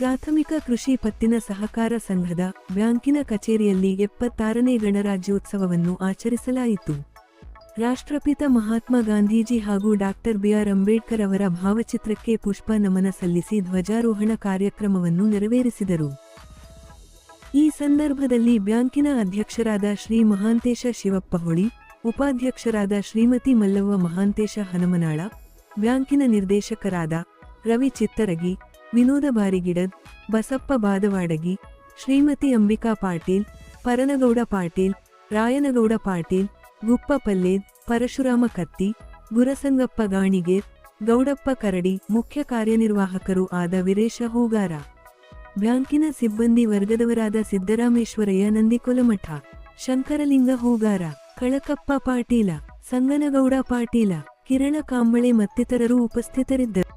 ಪ್ರಾಥಮಿಕ ಕೃಷಿ ಪತ್ತಿನ ಸಹಕಾರ ಸಂಘದ ಬ್ಯಾಂಕಿನ ಕಚೇರಿಯಲ್ಲಿ 76ನೇ ಗಣರಾಜ್ಯೋತ್ಸವವನ್ನು ಆಚರಿಸಲಾಯಿತು. ರಾಷ್ಟ್ರಪಿತ ಮಹಾತ್ಮ ಗಾಂಧೀಜಿ ಹಾಗೂ ಡಾಕ್ಟರ್ ಬಿ.ಆರ್. ಅಂಬೇಡ್ಕರ್ ಅವರ ಭಾವಚಿತ್ರಕ್ಕೆ ಪುಷ್ಪ ನಮನ ಸಲ್ಲಿಸಿ ಧ್ವಜಾರೋಹಣ ಕಾರ್ಯಕ್ರಮವನ್ನು ನೆರವೇರಿಸಿದರು. ಈ ಸಂದರ್ಭದಲ್ಲಿ ಬ್ಯಾಂಕಿನ ಅಧ್ಯಕ್ಷರಾದ ಶ್ರೀ ಮಹಾಂತೇಶ ಶಿವಪ್ಪ ಹೊಳಿ, ಉಪಾಧ್ಯಕ್ಷರಾದ ಶ್ರೀಮತಿ ಮಲ್ಲವ್ವ ಮಹಾಂತೇಶ ಹನುಮನಾಳ, ಬ್ಯಾಂಕಿನ ನಿರ್ದೇಶಕರಾದ ರವಿ ಚಿತ್ತರಗಿ, ವಿನೋದ ಬಾರಿಗಿಡದ್, ಬಸಪ್ಪ ಬಾದವಾಡಗಿ, ಶ್ರೀಮತಿ ಅಂಬಿಕಾ ಪಾಟೀಲ್, ಪರನಗೌಡ ಪಾಟೀಲ್, ರಾಯನಗೌಡ ಪಾಟೀಲ್, ಗುಪ್ಪ ಪಲ್ಲೇದ್, ಪರಶುರಾಮ ಕತ್ತಿ, ಗುರಸಂಗಪ್ಪ ಗಾಣಿಗೇರ್, ಗೌಡಪ್ಪ ಕರಡಿ ಮುಖ್ಯ ಕಾರ್ಯನಿರ್ವಾಹಕರು ಆದ ವೀರೇಶ ಹೂಗಾರ, ಬ್ಯಾಂಕಿನ ಸಿಬ್ಬಂದಿ ವರ್ಗದವರಾದ ಸಿದ್ದರಾಮೇಶ್ವರಯ್ಯ ನಂದಿಕೊಲಮಠ, ಶಂಕರಲಿಂಗ ಹೂಗಾರ, ಕಳಕಪ್ಪ ಪಾಟೀಲ, ಸಂಗನಗೌಡ ಪಾಟೀಲ, ಕಿರಣ ಕಾಂಬಳೆ ಮತ್ತಿತರರು ಉಪಸ್ಥಿತರಿದ್ದರು.